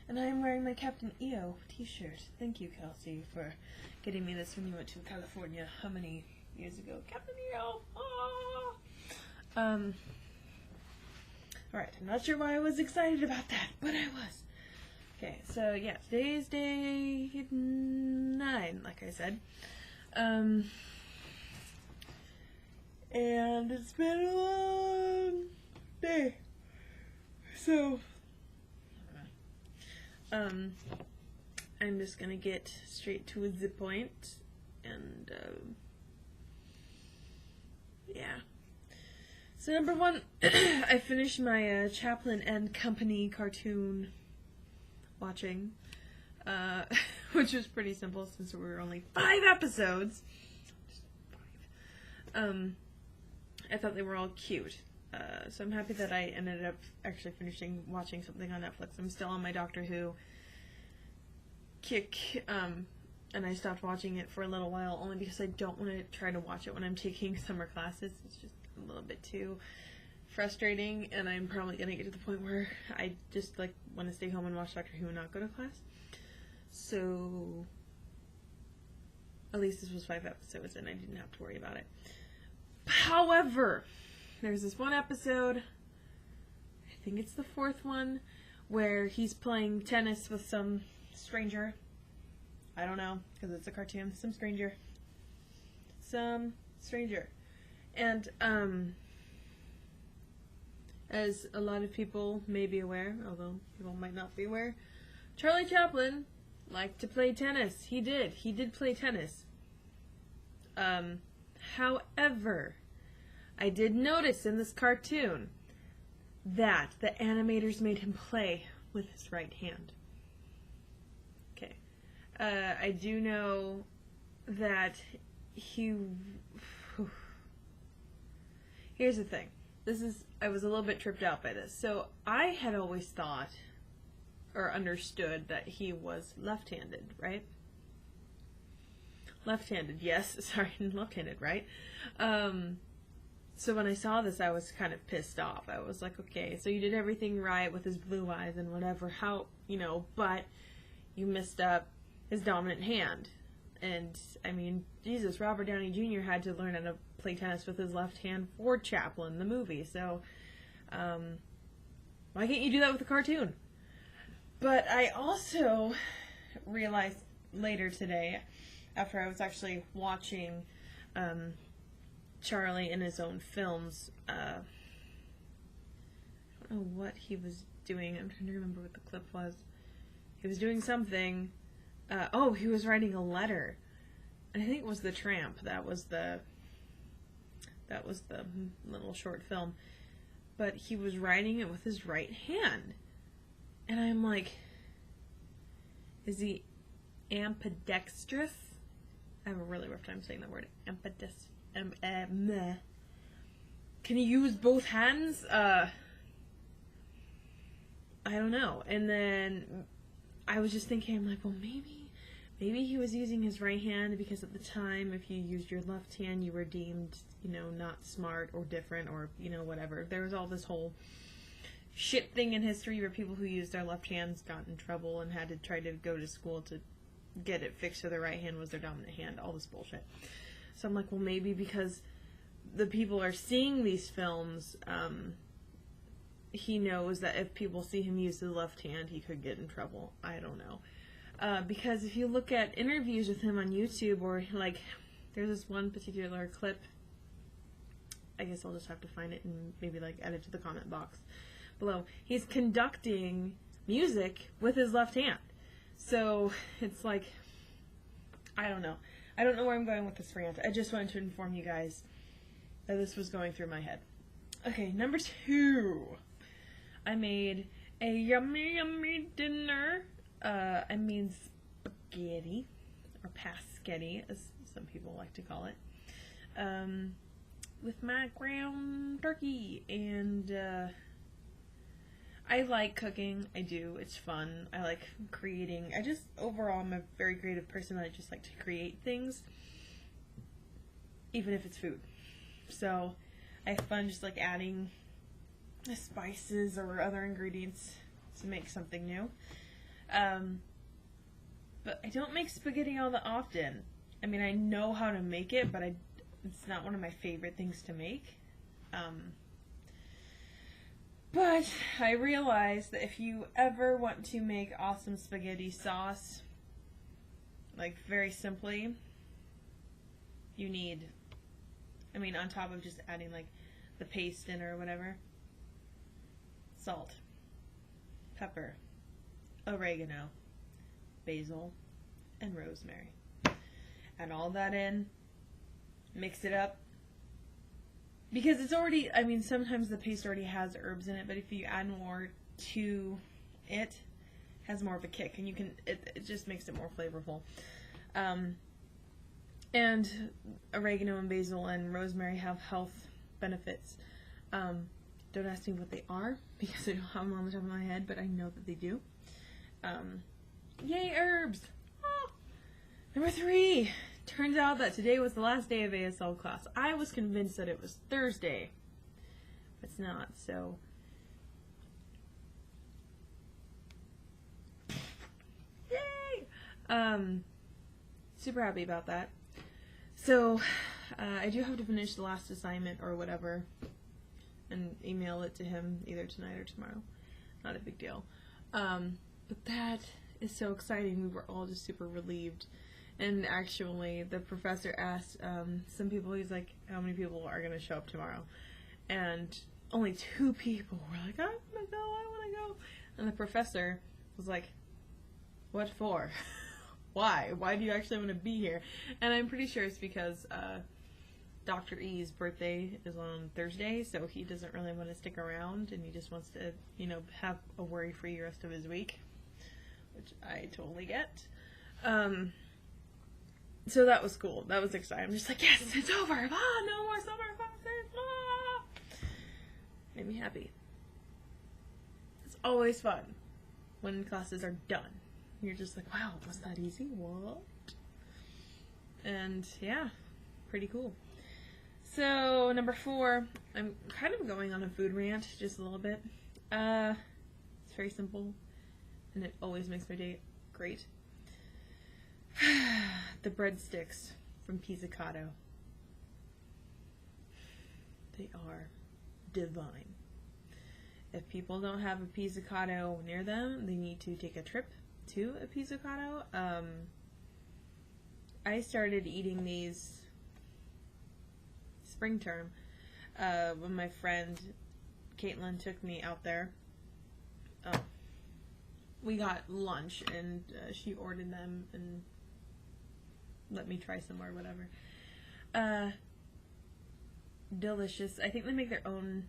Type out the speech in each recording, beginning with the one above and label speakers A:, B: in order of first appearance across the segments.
A: And I am wearing my Captain EO t-shirt. Thank you, Kelsey, for getting me this when you went to California. How many years ago? Captain EO! Ah! Alright, I'm not sure why I was excited about that, but I was. Okay, so yeah, today's day 9, like I said. And it's been a long day. So, I'm just gonna get straight to the point, and, yeah. So number 1, I finished my, Chaplin and Company cartoon watching, which was pretty simple since we were only 5 episodes. Just 5. I thought they were all cute. So I'm happy that I ended up actually watching something on Netflix. I'm still on my Doctor Who kick, and I stopped watching it for a little while only because I don't want to try to watch it when I'm taking summer classes. It's just a little bit too frustrating, and I'm probably going to get to the point where I just want to stay home and watch Doctor Who and not go to class. So at least this was 5 episodes and I didn't have to worry about it. However, there's this one episode, I think it's the 4th one, where he's playing tennis with some stranger. I don't know, because it's a cartoon. Some stranger. And, as a lot of people may be aware, although people might not be aware, Charlie Chaplin liked to play tennis. He did play tennis. However, I did notice in this cartoon that the animators made him play with his right hand. Okay. I do know that here's the thing. I was a little bit tripped out by this. So I had always thought or understood that he was left-handed, right? Left-handed, yes. Sorry, left-handed, right? So when I saw this, I was kind of pissed off. I was like, okay, so you did everything right with his blue eyes and whatever, but you messed up his dominant hand. And, I mean, Jesus, Robert Downey Jr. had to learn how to play tennis with his left hand for Chaplin, the movie. So, why can't you do that with a cartoon? But I also realized later today, after I was actually watching Charlie in his own films, I don't know what he was doing. I'm trying to remember what the clip was. He was doing something. He was writing a letter. And I think it was The Tramp. That was the little short film. But he was writing it with his right hand. And I'm like, is he ambidextrous? I have a really rough time saying that word. Can he use both hands? I don't know. And then I was just thinking, I'm like, well, maybe he was using his right hand because at the time, if you used your left hand, you were deemed, not smart or different or, whatever. There was all this whole shit thing in history where people who used their left hands got in trouble and had to try to go to school to get it fixed so their right hand was their dominant hand. All this bullshit. So I'm like, well, maybe because the people are seeing these films, he knows that if people see him use his left hand, he could get in trouble. I don't know. Because if you look at interviews with him on YouTube, or there's this one particular clip, I guess I'll just have to find it and maybe add it to the comment box below. He's conducting music with his left hand. So it's I don't know. I don't know where I'm going with this rant. I just wanted to inform you guys that this was going through my head. Okay, number 2. I made a yummy, yummy dinner. I made spaghetti, or paschetti, as some people like to call it, with my ground turkey. And I like cooking. I do. It's fun. I like creating. Overall, I'm a very creative person. I just like to create things, even if it's food. So I have fun just adding spices or other ingredients to make something new. But I don't make spaghetti all that often. I mean, I know how to make it, but it's not one of my favorite things to make. But I realized that if you ever want to make awesome spaghetti sauce, like very simply, you need, I mean, on top of just adding like the paste in or whatever, salt, pepper, oregano, basil, and rosemary. Add all that in, mix it up. Because it's already, I mean, sometimes the paste already has herbs in it, but if you add more to it, has more of a kick, and you can, it just makes it more flavorful. And oregano and basil and rosemary have health benefits. Don't ask me what they are, because I don't have them on the top of my head, but I know that they do. Yay, herbs! Ah. Number 3. Turns out that today was the last day of ASL class. I was convinced that it was Thursday. But it's not, so... Yay! Super happy about that. So, I do have to finish the last assignment or whatever and email it to him either tonight or tomorrow. Not a big deal. But that is so exciting. We were all just super relieved. And actually, the professor asked some people, he's like, how many people are going to show up tomorrow? And only 2 people were like, I want to go, I want to go. And the professor was like, what for? Why? Why do you actually want to be here? And I'm pretty sure it's because Dr. E's birthday is on Thursday, so he doesn't really want to stick around, and he just wants to, you know, have a worry-free rest of his week, which I totally get. So that was cool. That was exciting. I'm just like, yes, it's over. Ah, no more summer classes. Ah! Made me happy. It's always fun when classes are done. You're just like, wow, was that easy? What? And yeah, pretty cool. So number 4, I'm kind of going on a food rant just a little bit. It's very simple, and it always makes my day great. The breadsticks from Pizzicato. They are divine. If people don't have a Pizzicato near them, they need to take a trip to a Pizzicato. I started eating these spring term when my friend Caitlin took me out there. We got lunch, and she ordered them and let me try some or whatever. Delicious. I think they make their own,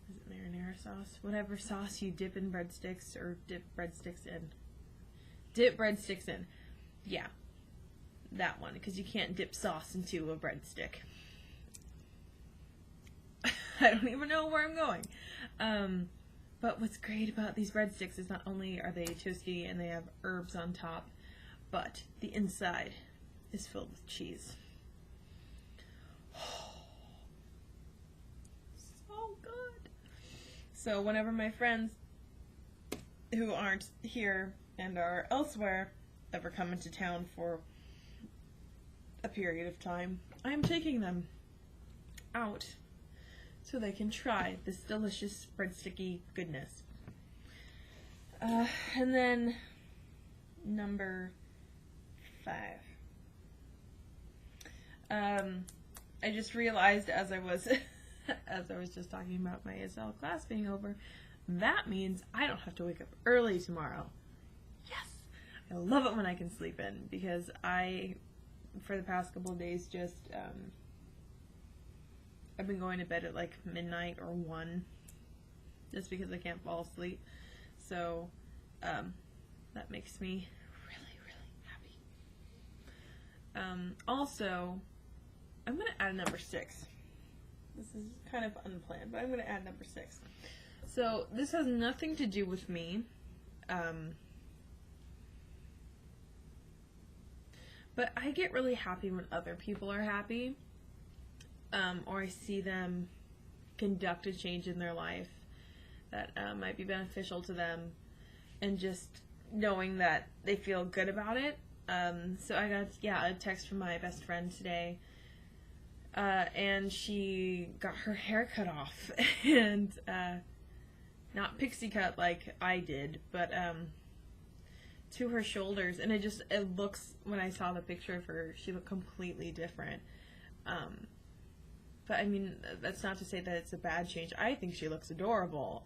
A: is it marinara sauce? Whatever sauce you dip in breadsticks or dip breadsticks in. Dip breadsticks in. Yeah. That one, because you can't dip sauce into a breadstick. I don't even know where I'm going. But what's great about these breadsticks is not only are they toasty and they have herbs on top, but the inside is filled with cheese. So good. So whenever my friends who aren't here and are elsewhere ever come into town for a period of time, I'm taking them out so they can try this delicious breadsticky goodness. And then number 5. I just realized as I was just talking about my ASL class being over, that means I don't have to wake up early tomorrow. Yes! I love it when I can sleep in, because I, for the past couple of days, just I've been going to bed at like midnight or 1 just because I can't fall asleep. So that makes me really, really happy. Also, I'm going to add number 6. This is kind of unplanned, but I'm going to add number 6. So this has nothing to do with me. But I get really happy when other people are happy. Or I see them conduct a change in their life that might be beneficial to them. and just knowing that they feel good about it. So I got, a text from my best friend today, and she got her hair cut off, and not pixie cut like I did, but to her shoulders, and it looks, when I saw the picture of her, she looked completely different. But I mean, that's not to say that it's a bad change. I think she looks adorable,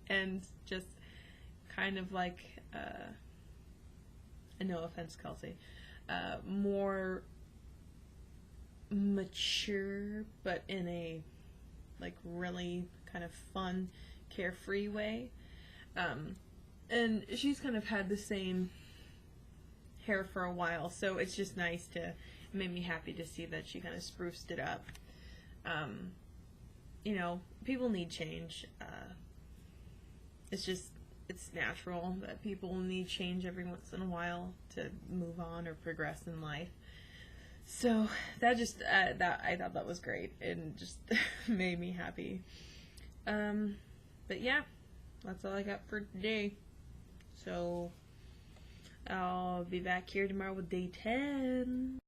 A: and just kind of like, no offense, Kelsey, more mature, but in a like really kind of fun, carefree way. And she's kind of had the same hair for a while, so it's just nice to, it made me happy to see that she kind of spruced it up. You know, people need change. It's natural that people need change every once in a while to move on or progress in life. So that just, I thought that was great and just made me happy. But yeah, that's all I got for today. So I'll be back here tomorrow with day 10.